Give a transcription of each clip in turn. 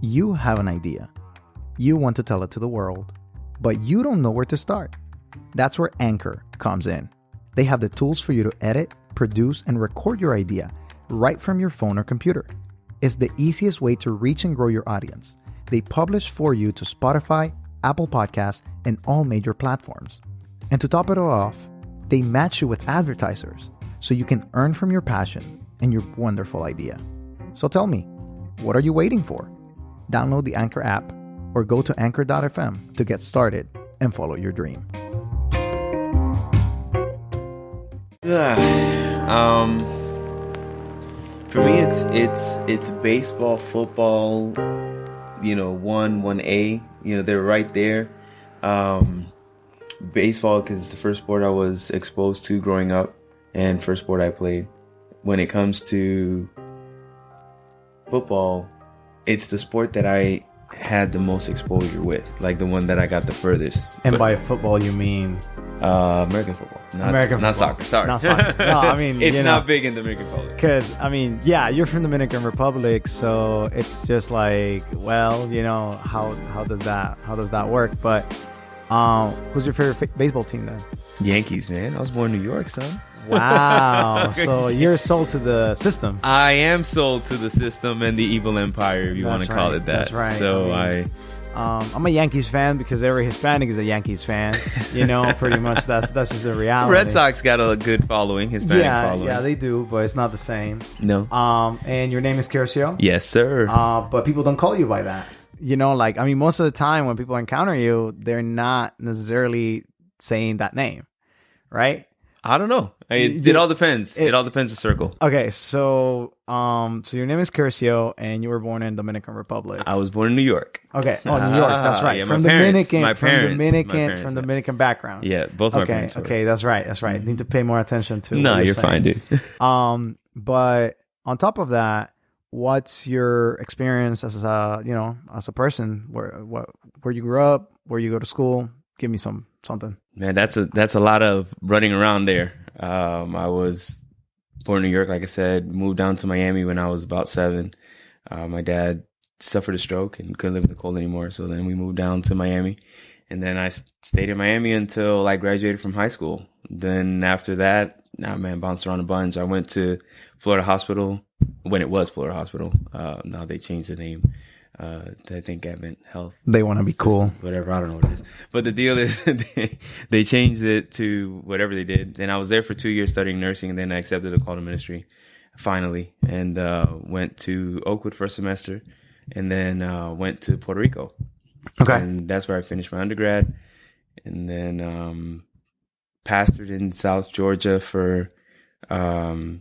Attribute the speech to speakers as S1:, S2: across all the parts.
S1: You have an idea. You want to tell it to the world, but you don't know where to start. That's where Anchor comes in. They have the tools for you to edit, produce, and record your idea right from your phone or computer. It's the easiest way to reach and grow your audience. They publish for you to Spotify, Apple Podcasts, and all major platforms. And to top it all off, they match you with advertisers so you can earn from your passion and your wonderful idea. So tell me, what are you waiting for? Download the Anchor app or go to anchor.fm to get started and follow your dream.
S2: For me, it's baseball, football, 1A, they're right there. Baseball, because it's the first sport I was exposed to growing up and first sport I played. When it comes to football, it's the sport that I had the most exposure with, like the one that I got the furthest.
S1: And by football, you mean?
S2: American football. Not soccer. Sorry.
S1: Not soccer. No, I mean,
S2: it's not big in the Dominican Republic.
S1: Because, you're from the Dominican Republic, so it's just like, well, how does that work? But who's your favorite baseball team then?
S2: Yankees, man. I was born in New York, son.
S1: Wow. So you're sold to the system.
S2: I am sold to the system and the evil empire, if you want to call it that.
S1: That's right.
S2: So
S1: I'm a Yankees fan because every Hispanic is a Yankees fan. Pretty much that's just the reality.
S2: Red Sox got a good following, Hispanic following.
S1: Yeah, they do, but it's not the same.
S2: No.
S1: And your name is Kircio?
S2: Yes, sir.
S1: But people don't call you by that. Most of the time when people encounter you, they're not necessarily saying that name, right?
S2: I don't know. It all depends. It all depends the circle.
S1: Okay, so your name is Kircio, and you were born in Dominican Republic.
S2: I was born in New York.
S1: Okay, New York. That's right.
S2: Yeah,
S1: From Dominican background.
S2: Yeah, both my parents.
S1: Okay, that's right. Mm-hmm. Need to pay more attention to.
S2: No, you're fine, dude.
S1: But on top of that, what's your experience as a person? Where you grew up, where you go to school? Give me something.
S2: Man, that's a lot of running around there. I was born in New York, like I said, moved down to Miami when I was about 7. My dad suffered a stroke and couldn't live in the cold anymore. So then we moved down to Miami. And then I stayed in Miami until I graduated from high school. Then after that, bounced around a bunch. I went to Florida Hospital when it was Florida Hospital. Now they changed the name. I think Advent Health.
S1: They want to be cool.
S2: Whatever, I don't know what it is. But the deal is they changed it to whatever they did. And I was there for 2 years studying nursing, and then I accepted a call to ministry finally, and went to Oakwood for a semester, and then went to Puerto Rico.
S1: Okay.
S2: And that's where I finished my undergrad, and then pastored in South Georgia for 2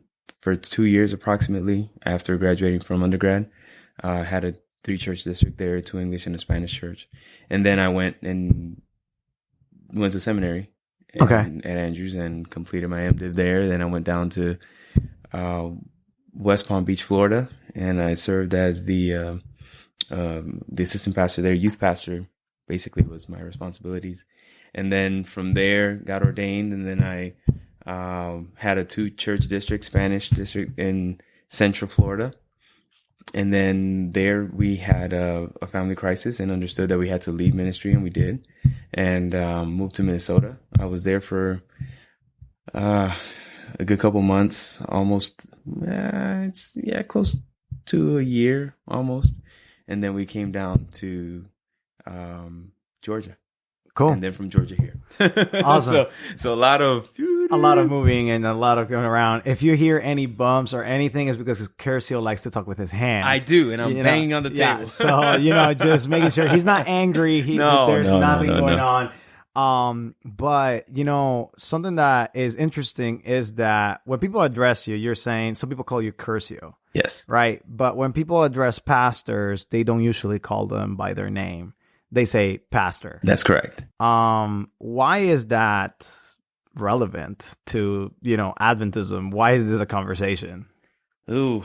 S2: years approximately after graduating from undergrad. Had a 3-church district there, 2 English and a Spanish church. And then I went to seminary at Andrews and completed my MDiv there. Then I went down to West Palm Beach, Florida, and I served as the assistant pastor there, youth pastor, basically was my responsibilities. And then from there, got ordained, and then I had a 2-church district, Spanish district in Central Florida. And then there we had a family crisis and understood that we had to leave ministry, and we did, and moved to Minnesota. I was there for a good couple months, almost, close to a year almost. And then we came down to Georgia.
S1: Cool.
S2: And then from Georgia here.
S1: Awesome.
S2: So a lot of
S1: moving and a lot of going around. If you hear any bumps or anything, it's because Kircio likes to talk with his hands.
S2: I do, and I'm banging on the table.
S1: Yeah, so just making sure he's not angry. There's nothing going on. But something that is interesting is that when people address you, you're saying some people call you Kircio.
S2: Yes.
S1: Right. But when people address pastors, they don't usually call them by their name. They say pastor.
S2: That's correct.
S1: Why is that relevant to, Adventism? Why is this a conversation?
S2: Ooh,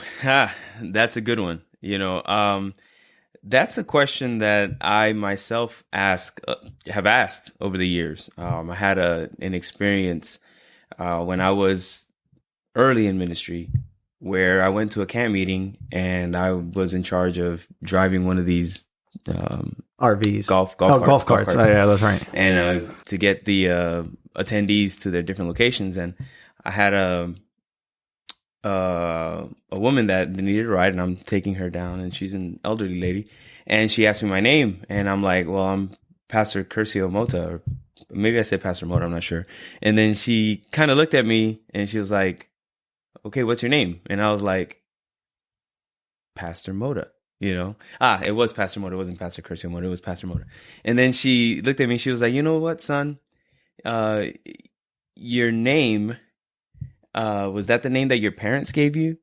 S2: that's a good one. That's a question that I myself have asked over the years. I had an experience when I was early in ministry where I went to a camp meeting and I was in charge of driving one of these
S1: RVs,
S2: golf carts.
S1: Oh, yeah, that's right.
S2: And to get the attendees to their different locations. And I had a woman that needed a ride, and I'm taking her down, and she's an elderly lady, and she asked me my name, and I'm like, well, I'm Pastor Kircio Mota, or maybe I said Pastor Mota, I'm not sure. And then she kind of looked at me and she was like, okay, what's your name? And I was like, Pastor Mota, it was Pastor Mota. It wasn't Pastor Kircio Mota. It was Pastor Mota. And then she looked at me, she was like, you know what, son, your name, was that the name that your parents gave you?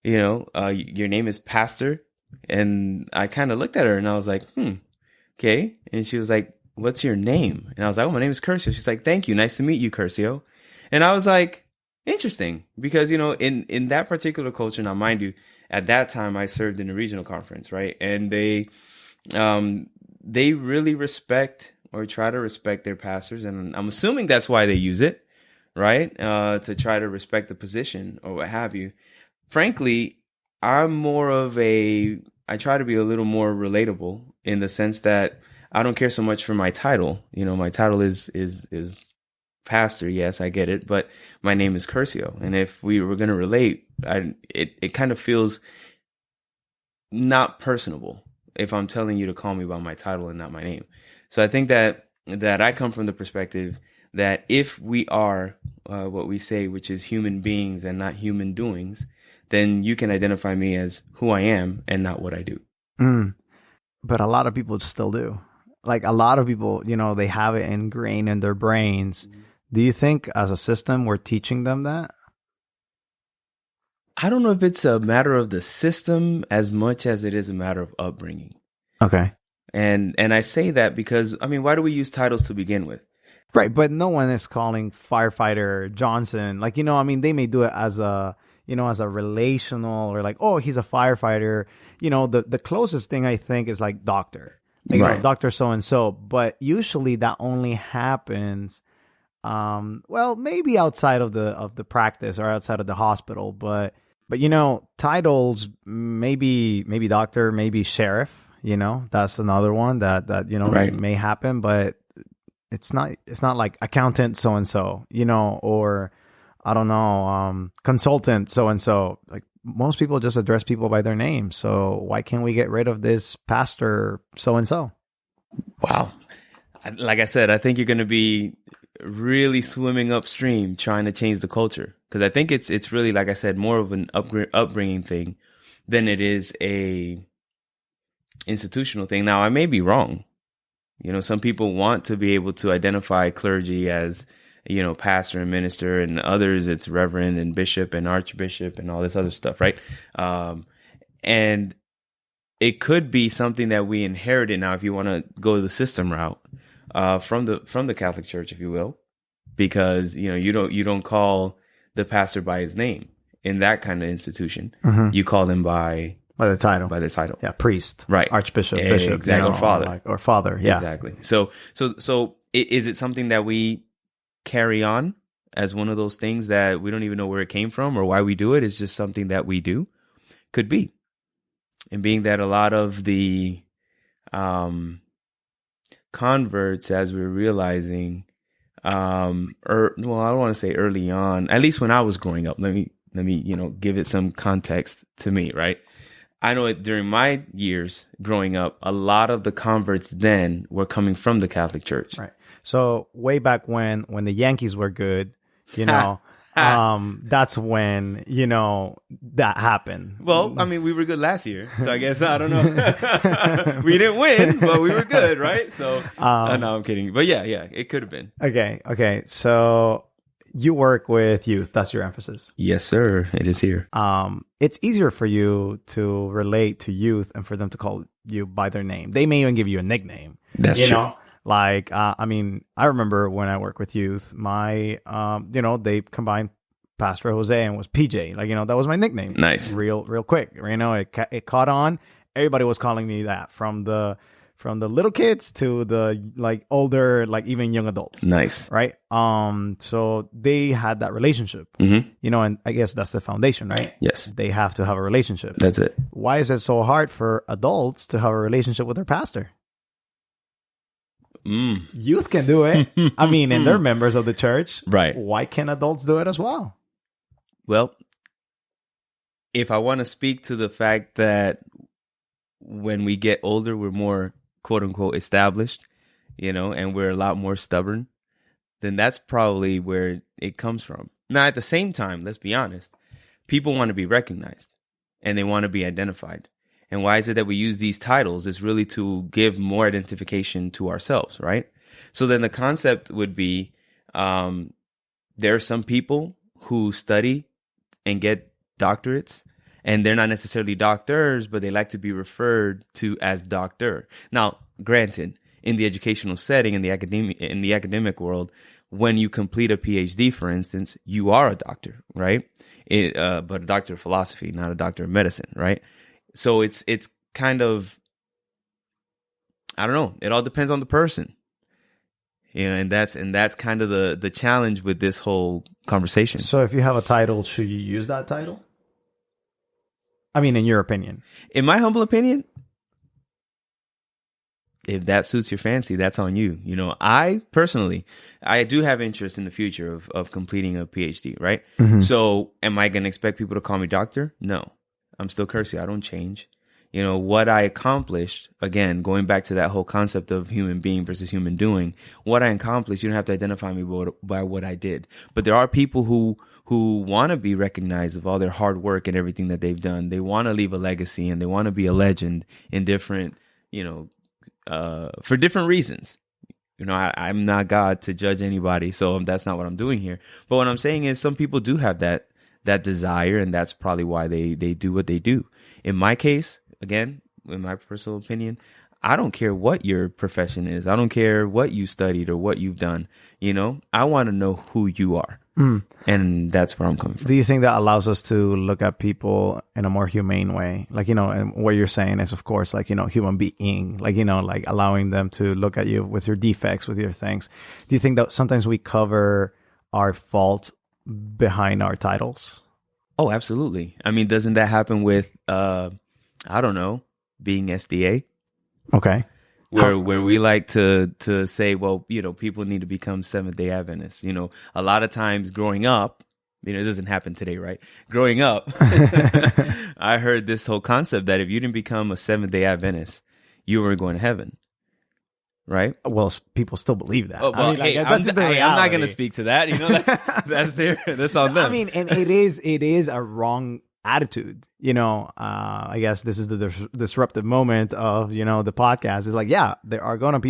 S2: Your name is Pastor. And I kind of looked at her and I was like, okay. And she was like, what's your name? And I was like, oh, my name is Kircio. She's like, thank you. Nice to meet you, Kircio. And I was like, interesting. Because, in that particular culture, now mind you, at that time I served in a regional conference, right? And they really respect or try to respect their pastors. And I'm assuming that's why they use it, right? To try to respect the position or what have you. Frankly, I try to be a little more relatable in the sense that I don't care so much for my title. My title is pastor. Yes, I get it. But my name is Kircio. And if we were going to relate, it kind of feels not personable if I'm telling you to call me by my title and not my name. So I think that I come from the perspective that if we are what we say, which is human beings and not human doings, then you can identify me as who I am and not what I do.
S1: But a lot of people still do. Like a lot of people, they have it ingrained in their brains. Do you think as a system we're teaching them that?
S2: I don't know if it's a matter of the system as much as it is a matter of upbringing.
S1: Okay.
S2: And I say that because, why do we use titles to begin with?
S1: Right, but no one is calling firefighter Johnson. Like, they may do it as a, as a relational or like, oh, he's a firefighter. The closest thing I think is like doctor. Like,
S2: right.
S1: Doctor so-and-so. But usually that only happens, maybe outside of the practice or outside of the hospital. But titles, maybe doctor, maybe sheriff, that's another one that right. may happen. But it's not like accountant so-and-so, or I don't know, consultant so-and-so. Like most people just address people by their name. So why can't we get rid of this pastor so-and-so?
S2: Wow. Like I said, I think you're going to be really swimming upstream trying to change the culture. Because I think it's really, like I said, more of an upbringing thing than it is a institutional thing. Now, I may be wrong. Some people want to be able to identify clergy as, pastor and minister, and others it's reverend and bishop and archbishop and all this other stuff, right? And it could be something that we inherited. Now, if you want to go the system route, from the Catholic Church, if you will, because you don't call the pastor by his name in that kind of institution. Mm-hmm. You call them by their title. Yeah,
S1: priest,
S2: right?
S1: Archbishop, bishop,
S2: exactly, or father,
S1: or father. Yeah,
S2: exactly. So is it something that we carry on as one of those things that we don't even know where it came from or why we do it? It's just something that we do. Could be. And being that a lot of the converts, as we're realizing, I don't want to say early on, at least when I was growing up, let me give it some context to me, right? I know it during my years growing up, a lot of the converts then were coming from the Catholic Church.
S1: Right. So way back when the Yankees were good, that's when, that happened.
S2: Well, we were good last year, so I guess, I don't know. We didn't win, but we were good, right? So, no, I'm kidding. But yeah, it could have been.
S1: Okay. So you work with youth. That's your emphasis.
S2: Yes, sir. It is here.
S1: It's easier for you to relate to youth and for them to call you by their name. They may even give you a nickname.
S2: That's true.
S1: Like, I remember when I worked with youth, my, they combined Pastor Jose and was PJ. Like, that was my nickname.
S2: Nice.
S1: Real quick. It caught on. Everybody was calling me that from the from the little kids to the like older, like even young adults.
S2: Nice.
S1: Right. So they had that relationship, and I guess that's the foundation, right?
S2: Yes.
S1: They have to have a relationship.
S2: That's it.
S1: Why is it so hard for adults to have a relationship with their pastor? Youth can do it. I mean, and they're members of the church.
S2: Right.
S1: Why can't adults do it as well?
S2: Well, if I want to speak to the fact that when we get older, we're more quote unquote established, and we're a lot more stubborn, then that's probably where it comes from. Now, at the same time, let's be honest, people want to be recognized and they want to be identified. And why is it that we use these titles? It's really to give more identification to ourselves, right? So then the concept would be there are some people who study and get doctorates, and they're not necessarily doctors, but they like to be referred to as doctor. Now, granted, in the educational setting, in the academic world, when you complete a PhD, for instance, you are a doctor, right? But a doctor of philosophy, not a doctor of medicine, right? So it's kind of, I don't know. It all depends on the person, and that's kind of the challenge with this whole conversation.
S1: So if you have a title, should you use that title? I mean, in your opinion.
S2: In my humble opinion, if that suits your fancy, that's on you. I personally, I do have interest in the future of completing a PhD, right? So am I going to expect people to call me doctor? No. I'm still Kircio. I don't change. What I accomplished, again, going back to that whole concept of human being versus human doing, what I accomplished, you don't have to identify me by what I did. But there are people who want to be recognized of all their hard work and everything that they've done. They want to leave a legacy and they want to be a legend in different, for different reasons. I'm not God to judge anybody, so that's not what I'm doing here. But what I'm saying is some people do have that desire, and that's probably why they do what they do. In my case, again, in my personal opinion, I don't care what your profession is. I don't care what you studied or what you've done. I want to know who you are. And that's where I'm coming from.
S1: Do you think that allows us to look at people in a more humane way? Like, and what you're saying is, of course, like, human being, like, like allowing them to look at you with your defects, with your things. Do you think that sometimes we cover our faults behind our titles?
S2: Oh, absolutely. I mean, doesn't that happen with, I don't know, being SDA?
S1: Okay.
S2: Where we like to say, well, people need to become Seventh-day Adventists. A lot of times growing up, it doesn't happen today, right? Growing up, I heard this whole concept that if you didn't become a Seventh-day Adventist, you weren't going to heaven. Right?
S1: Well, people still believe that.
S2: Oh, well,
S1: I mean,
S2: I'm not going to speak to that. That's on them.
S1: I mean, and it is a wrong attitude. I guess this is the disruptive moment of, the podcast. It's like, yeah, there are going to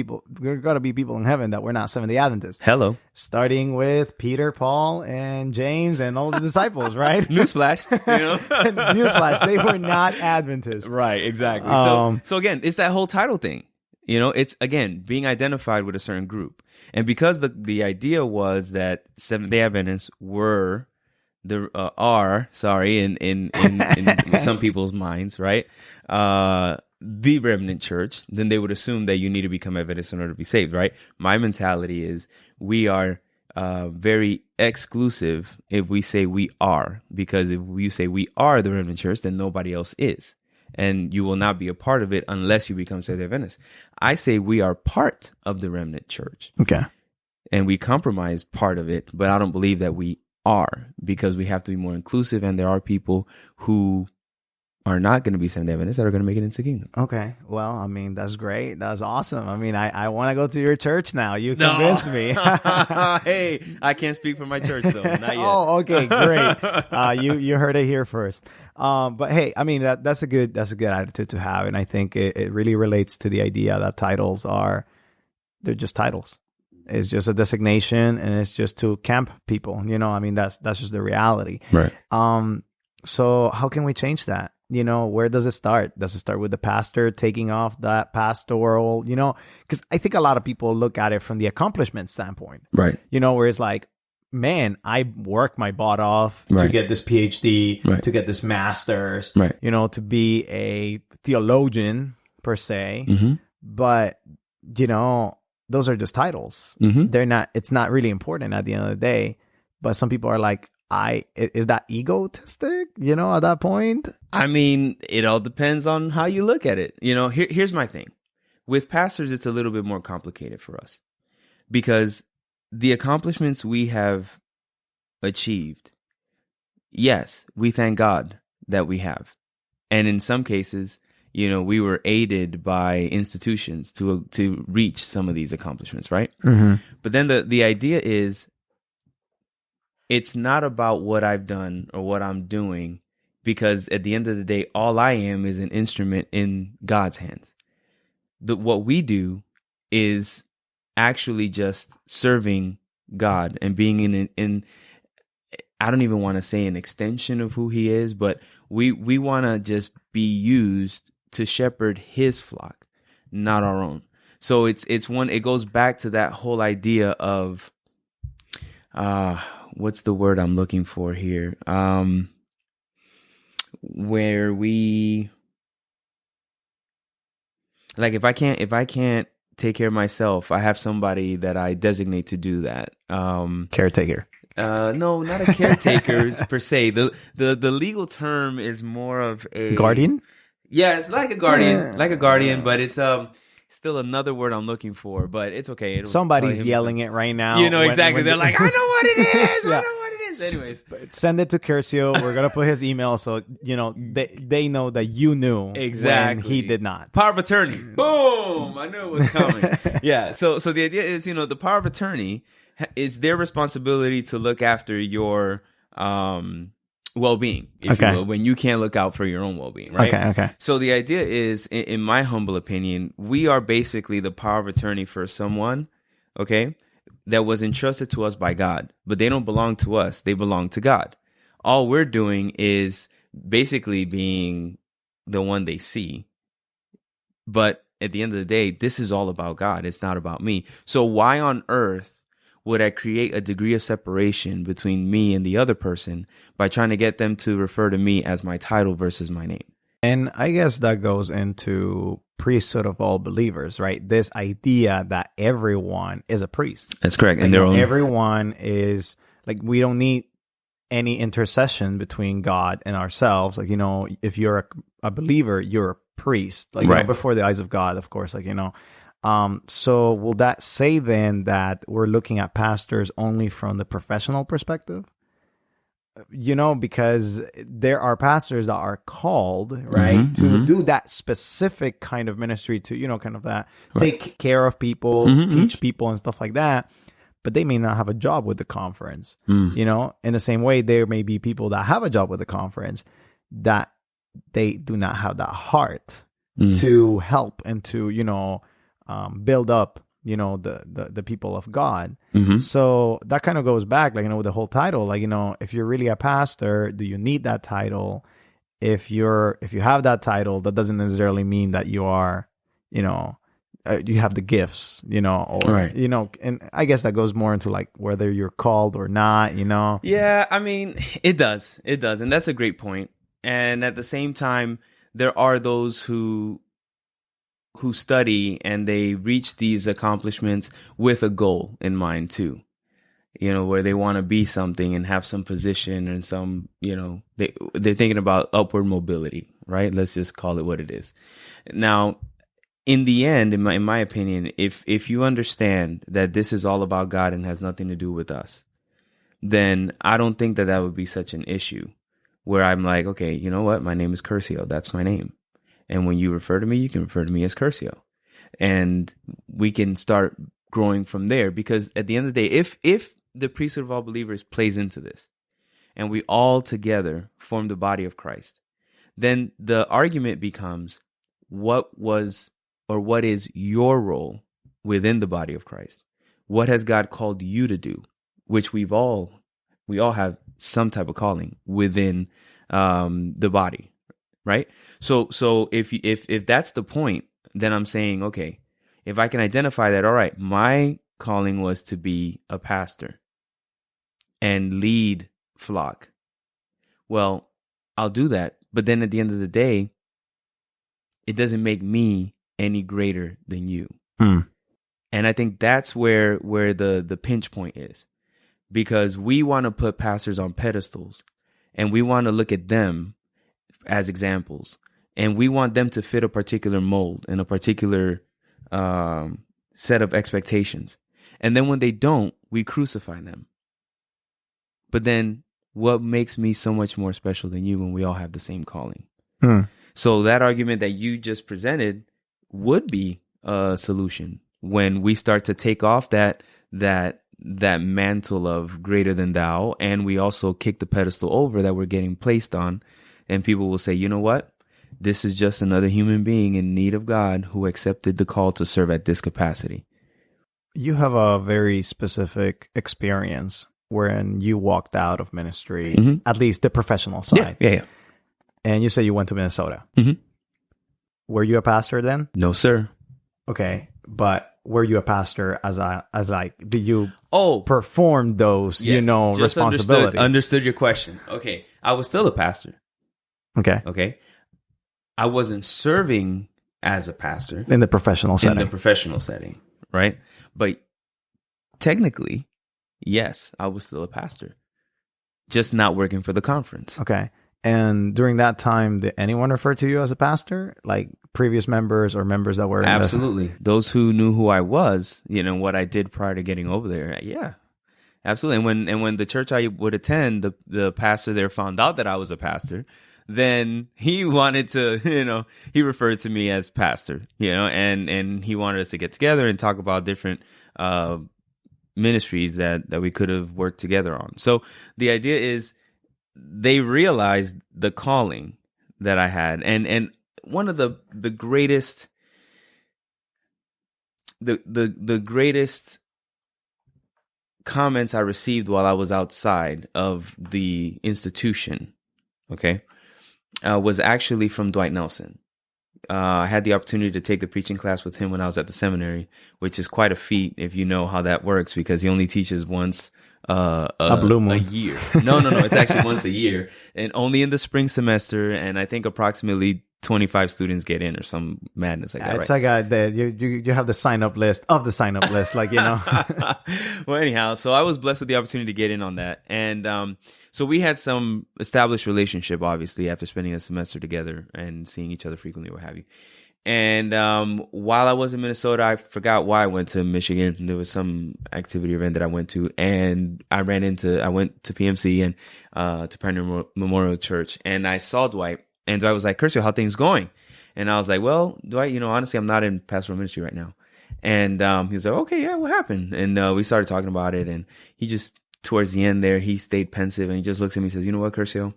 S1: be people in heaven that were not Seventh-day Adventists.
S2: Hello.
S1: Starting with Peter, Paul, and James, and all the disciples, right?
S2: Newsflash.
S1: Newsflash. They were not Adventists.
S2: Right, exactly. So again, it's that whole title thing. It's, again, being identified with a certain group. And because the idea was that Seventh-day Adventists were in some people's minds, right? The remnant church, then they would assume that you need to become Adventist in order to be saved, right? My mentality is we are very exclusive if we say we are, because if you say we are the remnant church, then nobody else is. And you will not be a part of it unless you become Seventh-day Adventist. I say we are part of the remnant church.
S1: Okay.
S2: And we compromise part of it, but I don't believe that we are, because we have to be more inclusive, and there are people who are not going to be Seventh-day Adventists that are going to make it into the kingdom.
S1: Okay. Well, I mean, that's great. That's awesome. I mean, I want to go to your church now. You convinced me.
S2: Hey, I can't speak for my church, though. Not yet.
S1: Oh, okay. Great. You heard it here first. But hey, I mean, that's a good attitude to have. And I think it really relates to the idea that they're just titles. It's just a designation, and it's just to camp people. I mean, that's just the reality.
S2: Right.
S1: So how can we change that? Where does it start? Does it start with the pastor taking off that pastoral, because I think a lot of people look at it from the accomplishment standpoint,
S2: right?
S1: Where it's like, man, I worked my butt off to get this PhD, to get this master's, to be a theologian per se. But, those are just titles. It's not really important at the end of the day. But some people are like, is that egotistic, at that point?
S2: I mean, it all depends on how you look at it. Here's my thing. With pastors, it's a little bit more complicated for us because the accomplishments we have achieved, yes, we thank God that we have. And in some cases, we were aided by institutions to reach some of these accomplishments, right? But then the idea is, it's not about what I've done or what I'm doing, because at the end of the day, all I am is an instrument in God's hands. What we do is actually just serving God and being in I don't even want to say an extension of who he is, but we want to just be used to shepherd his flock, not our own. So it goes back to that whole idea of what's the word I'm looking for here? Where we, like, if I can't take care of myself, I have somebody that I designate to do that.
S1: Caretaker.
S2: No, not a caretaker per se. The legal term is more of a
S1: guardian.
S2: Yeah, it's like a guardian, but it's still another word I'm looking for, but it's okay.
S1: Somebody's yelling it right now.
S2: Exactly. They're like, I know what it is.
S1: Yeah.
S2: I know what it is. Anyways,
S1: send it to Kircio. We're gonna put his email so they know that you knew
S2: exactly
S1: when he did not.
S2: Power of attorney. Boom! I knew it was coming. Yeah. So the idea is, the power of attorney is their responsibility to look after your well-being, if you will, when you can't look out for your own well-being, right?
S1: Okay.
S2: So the idea is, in my humble opinion, we are basically the power of attorney for someone, okay, that was entrusted to us by God, but they don't belong to us. They belong to God. All we're doing is basically being the one they see. But at the end of the day, this is all about God. It's not about me. So why on earth would I create a degree of separation between me and the other person by trying to get them to refer to me as my title versus my name?
S1: And I guess that goes into priesthood of all believers, right? This idea that everyone is a priest.
S2: That's correct.
S1: And everyone is, like, we don't need any intercession between God and ourselves. Like, if you're a believer, you're a priest, like,
S2: right.
S1: Before the eyes of God, of course, like, so will that say then that we're looking at pastors only from the professional perspective? Because there are pastors that are called, right, to do that specific kind of ministry, to, kind of that,
S2: right.
S1: Take care of people, teach people and stuff like that. But they may not have a job with the conference. In the same way, there may be people that have a job with the conference that they do not have that heart to help and to, build up, the people of God. So that kind of goes back, like, with the whole title, like, if you're really a pastor, do you need that title? If you have that title, that doesn't necessarily mean that you are, you have the gifts, or,
S2: right.
S1: And I guess that goes more into, like, whether you're called or not,
S2: Yeah, I mean, it does. And that's a great point. And at the same time, there are those who study and they reach these accomplishments with a goal in mind too, where they want to be something and have some position and some, they're thinking about upward mobility, right? Let's just call it what it is. Now, in the end, in my opinion, if you understand that this is all about God and has nothing to do with us, then I don't think that would be such an issue where I'm like, okay, you know what? My name is Kircio. That's my name. And when you refer to me, you can refer to me as Kircio. And we can start growing from there, because at the end of the day, if the priesthood of all believers plays into this and we all together form the body of Christ, then the argument becomes, what was or what is your role within the body of Christ? What has God called you to do? Which we all have some type of calling within the body. Right. So if that's the point, then I'm saying, okay, if I can identify that, all right, my calling was to be a pastor and lead flock. Well, I'll do that. But then at the end of the day, it doesn't make me any greater than you.
S1: Hmm.
S2: And I think that's where the pinch point is, because we want to put pastors on pedestals and we want to look at them as examples, and we want them to fit a particular mold and a particular set of expectations. And then when they don't, we crucify them. But then what makes me so much more special than you when we all have the same calling?
S1: Hmm.
S2: So that argument that you just presented would be a solution when we start to take off that mantle of greater than thou, and we also kick the pedestal over that we're getting placed on, and people will say, you know what? This is just another human being in need of God who accepted the call to serve at this capacity.
S1: You have a very specific experience when you walked out of ministry, at least the professional side.
S2: Yeah.
S1: And you say you went to Minnesota.
S2: Mm-hmm.
S1: Were you a pastor then?
S2: No, sir.
S1: Okay, but were you a pastor did you perform those,
S2: Yes,
S1: responsibilities?
S2: Understood your question. Okay. I was still a pastor. Okay. I wasn't serving as a pastor.
S1: In the professional setting.
S2: Right? But technically, yes, I was still a pastor. Just not working for the conference.
S1: Okay. And during that time, did anyone refer to you as a pastor? Like previous members or members that were...
S2: Absolutely. Those who knew who I was, what I did prior to getting over there. Yeah, absolutely. And when the church I would attend, the pastor there found out that I was a pastor, then he wanted to, he referred to me as pastor, and he wanted us to get together and talk about different ministries that we could have worked together on. So the idea is, they realized the calling that I had, and one of the greatest the greatest comments I received while I was outside of the institution, was actually from Dwight Nelson. I had the opportunity to take the preaching class with him when I was at the seminary, which is quite a feat if you know how that works, because he only teaches once a year. No. It's actually once a year, and only in the spring semester. And I think approximately 25 students get in, or some madness like that.
S1: It's
S2: right?
S1: like you have the sign up list of the sign up list,
S2: Well, anyhow, so I was blessed with the opportunity to get in on that, and so we had some established relationship, obviously, after spending a semester together and seeing each other frequently, what have you. And while I was in Minnesota, I forgot why I went to Michigan. There was some activity event that I went to, and I went to PMC and to Pioneer Memorial Church, and I saw Dwight, and Dwight was like, "Kircio, how things going?" And I was like, "Well, Dwight, honestly, I'm not in pastoral ministry right now." And he was like, "Okay, yeah, what happened?" And we started talking about it, and he just, towards the end there, he stayed pensive, and he just looks at me and says, "You know what, Kircio?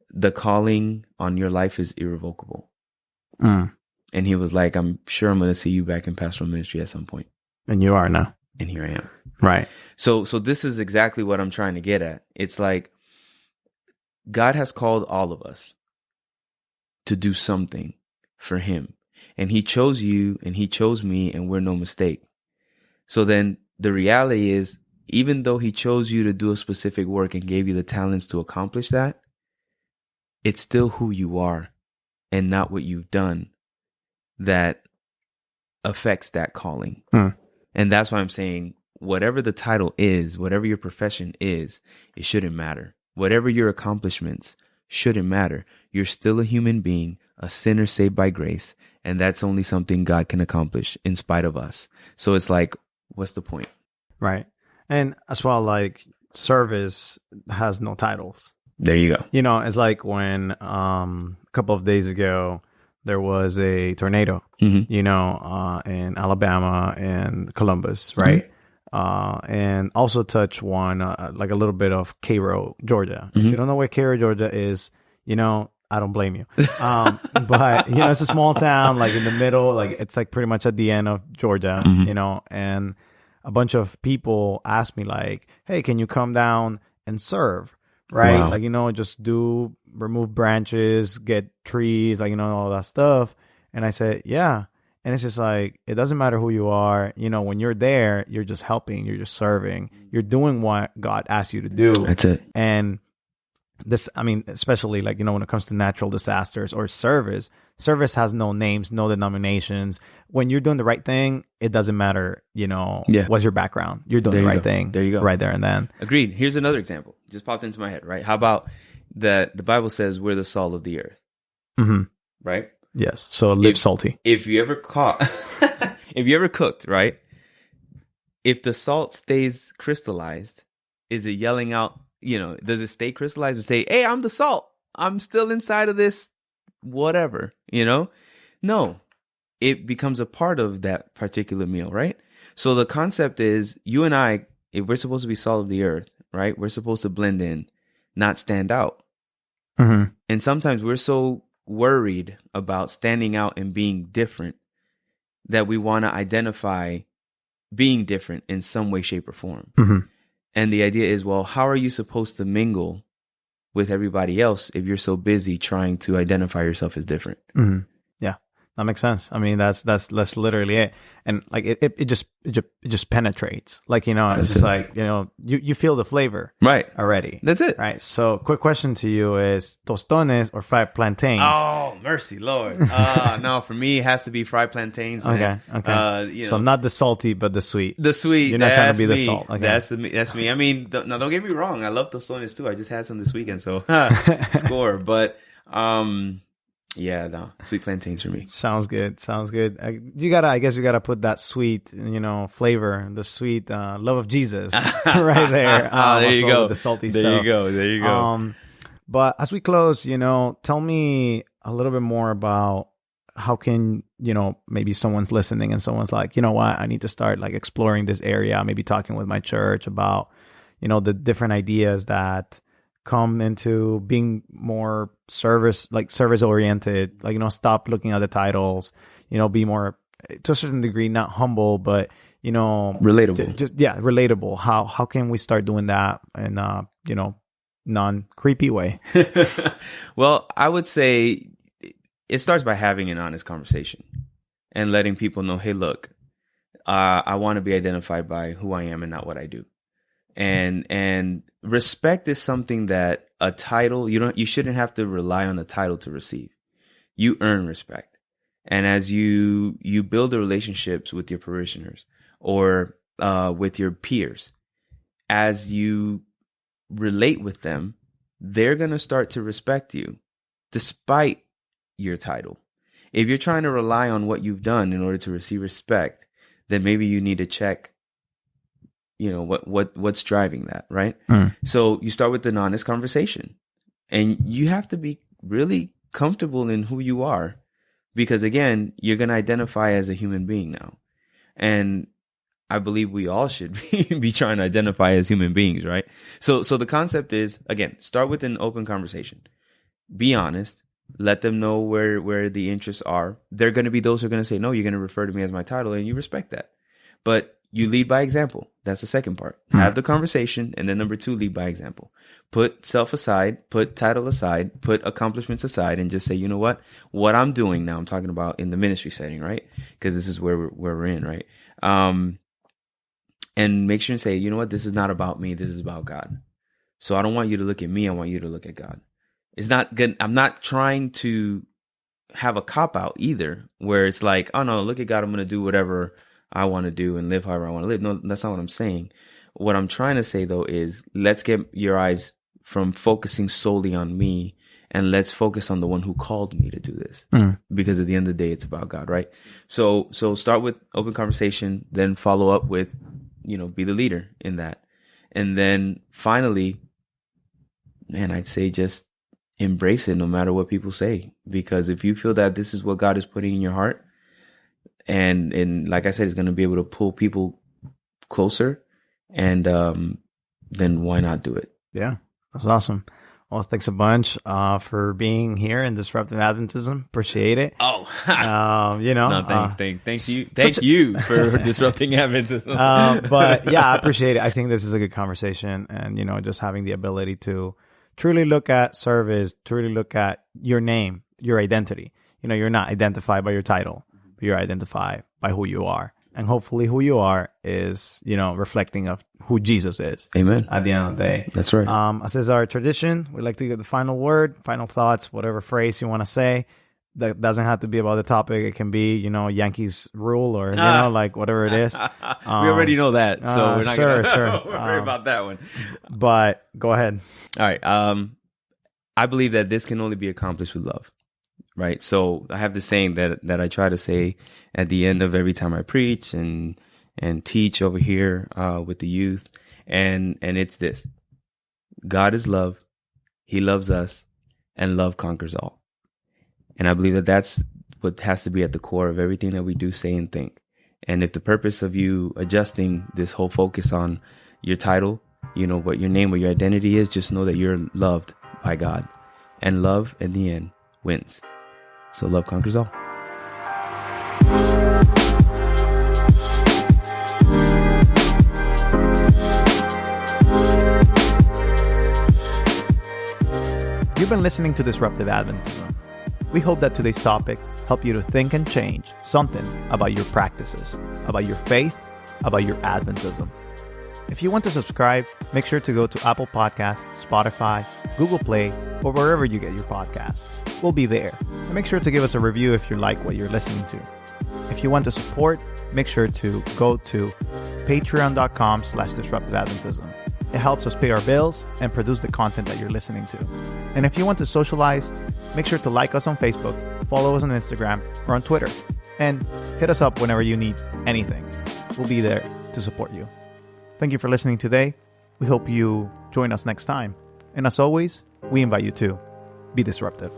S2: The calling on your life is irrevocable." And he was like, "I'm sure I'm going to see you back in pastoral ministry at some point."
S1: And you are now.
S2: And here I am.
S1: Right.
S2: So this is exactly what I'm trying to get at. It's like God has called all of us to do something for him. And he chose you and he chose me, and we're no mistake. So then the reality is, even though he chose you to do a specific work and gave you the talents to accomplish that, it's still who you are and not what you've done that affects that calling. And that's why I'm saying, whatever the title is, whatever your profession is, it shouldn't matter. Whatever your accomplishments shouldn't matter. You're still a human being, a sinner saved by grace, and that's only something God can accomplish in spite of us. So it's like, what's the point?
S1: Right. And as well, like, service has no titles.
S2: There you go.
S1: It's like when a couple of days ago, there was a tornado, in Alabama and Columbus, right? And also touch one, like a little bit of Cairo, Georgia. If you don't know where Cairo, Georgia is, I don't blame you. But, it's a small town, like in the middle, like it's like pretty much at the end of Georgia, and a bunch of people asked me like, "Hey, can you come down and serve?" Right? Wow. Like, just remove branches, get trees, like, all that stuff. And I said, yeah. And it's just like, it doesn't matter who you are. When you're there, you're just helping, you're just serving, you're doing what God asked you to do.
S2: That's it.
S1: And this, I mean, especially like, when it comes to natural disasters or service has no names, no denominations. When you're doing the right thing, it doesn't matter, what's your background. You're doing the right thing.
S2: There you go.
S1: Right there and then.
S2: Agreed. Here's another example. Just popped into my head, right? How about that the Bible says we're the salt of the earth, right?
S1: Yes. So live salty.
S2: If you ever if you ever cooked, right? If the salt stays crystallized, is it yelling out, does it stay crystallized and say, hey, I'm the salt. I'm still inside of this, whatever, No, it becomes a part of that particular meal, right? So the concept is you and I, if we're supposed to be salt of the earth, right? We're supposed to blend in, not stand out. And sometimes we're so worried about standing out and being different that we want to identify being different in some way, shape, or form. And the idea is, well, how are you supposed to mingle with everybody else if you're so busy trying to identify yourself as different?
S1: Yeah, that makes sense. I mean, that's literally it. And like it just penetrates. Like, it's just like, you feel the flavor already.
S2: That's it.
S1: Right. So quick question to you is tostones or fried plantains?
S2: Oh, mercy, Lord. No, for me, it has to be fried plantains, man.
S1: Okay. So not the salty, but the sweet.
S2: The sweet.
S1: You're not trying to be the salt. Okay.
S2: That's me. I mean, don't get me wrong. I love tostones too. I just had some this weekend, so score. But, yeah, no, sweet plantains for me.
S1: Sounds good. I guess you gotta put that sweet, flavor, the sweet love of Jesus right there.
S2: There you go.
S1: The salty stuff.
S2: There you go.
S1: But as we close, tell me a little bit more about how can, maybe someone's listening and someone's like, you know what, I need to start like exploring this area, maybe talking with my church about, the different ideas that come into being more service oriented, like, stop looking at the titles, be more, to a certain degree, not humble, but,
S2: relatable.
S1: Relatable. How can we start doing that in non-creepy way?
S2: Well, I would say it starts by having an honest conversation and letting people know, hey, look, I want to be identified by who I am and not what I do. And respect is something that a title, you shouldn't have to rely on a title to receive. You earn respect. And as you build the relationships with your parishioners or with your peers, as you relate with them, they're going to start to respect you despite your title. If you're trying to rely on what you've done in order to receive respect, then maybe you need to check what's driving that, right? So you start with an honest conversation, and you have to be really comfortable in who you are, because again, you're going to identify as a human being now. And I believe we all should be trying to identify as human beings, right? So the concept is, again, start with an open conversation. Be honest. Let them know where the interests are. There are going to be those who are going to say, no, you're going to refer to me as my title, and you respect that. But you lead by example. That's the second part. Have the conversation. And then number 2, lead by example. Put self aside, put title aside, put accomplishments aside, and just say, you know what I'm doing now, I'm talking about in the ministry setting, right? Because this is where we're in, right? And make sure and say, you know what, this is not about me. This is about God. So I don't want you to look at me. I want you to look at God. It's not good. I'm not trying to have a cop out either, where it's like, oh no, look at God. I'm going to do whatever I want to do and live however I want to live. No, that's not what I'm saying. What I'm trying to say though is, let's get your eyes from focusing solely on me, and let's focus on the one who called me to do this. Because at the end of the day, it's about God, right? So start with open conversation, then follow up with, be the leader in that. And then finally, man, I'd say just embrace it no matter what people say. Because if you feel that this is what God is putting in your heart, and like I said, it's going to be able to pull people closer, and then why not do it?
S1: Yeah, that's awesome. Well, thanks a bunch for being here in Disruptive Adventism. Appreciate it.
S2: Oh,
S1: no,
S2: thanks. Thank you for disrupting Adventism.
S1: But yeah, I appreciate it. I think this is a good conversation, and just having the ability to truly look at service, truly look at your name, your identity. You're not identified by your title, but you're identified by who you are. And hopefully who you are is, reflecting of who Jesus is.
S2: Amen.
S1: At the end of the day.
S2: That's right.
S1: As is our tradition, we like to get the final word, final thoughts, whatever phrase you want to say. That doesn't have to be about the topic. It can be, Yankees rule or, like whatever it is.
S2: We already know that. So we're not going to worry about that one.
S1: But go ahead.
S2: All right. I believe that this can only be accomplished with love. Right. So I have this saying that I try to say at the end of every time I preach and teach over here with the youth. And it's this: God is love. He loves us, and love conquers all. And I believe that that's what has to be at the core of everything that we do, say, and think. And if the purpose of you adjusting this whole focus on your title, what your name or your identity is, just know that you're loved by God. And love, in the end, wins. So love conquers all.
S1: You've been listening to Disruptive Adventism. We hope that today's topic helped you to think and change something about your practices, about your faith, about your Adventism. If you want to subscribe, make sure to go to Apple Podcasts, Spotify, Google Play, or wherever you get your podcasts. We'll be there. And make sure to give us a review if you like what you're listening to. If you want to support, make sure to go to patreon.com/disruptiveadventism. It helps us pay our bills and produce the content that you're listening to. And if you want to socialize, make sure to like us on Facebook, follow us on Instagram or on Twitter, and hit us up whenever you need anything. We'll be there to support you. Thank you for listening today. We hope you join us next time. And as always, we invite you to be disruptive.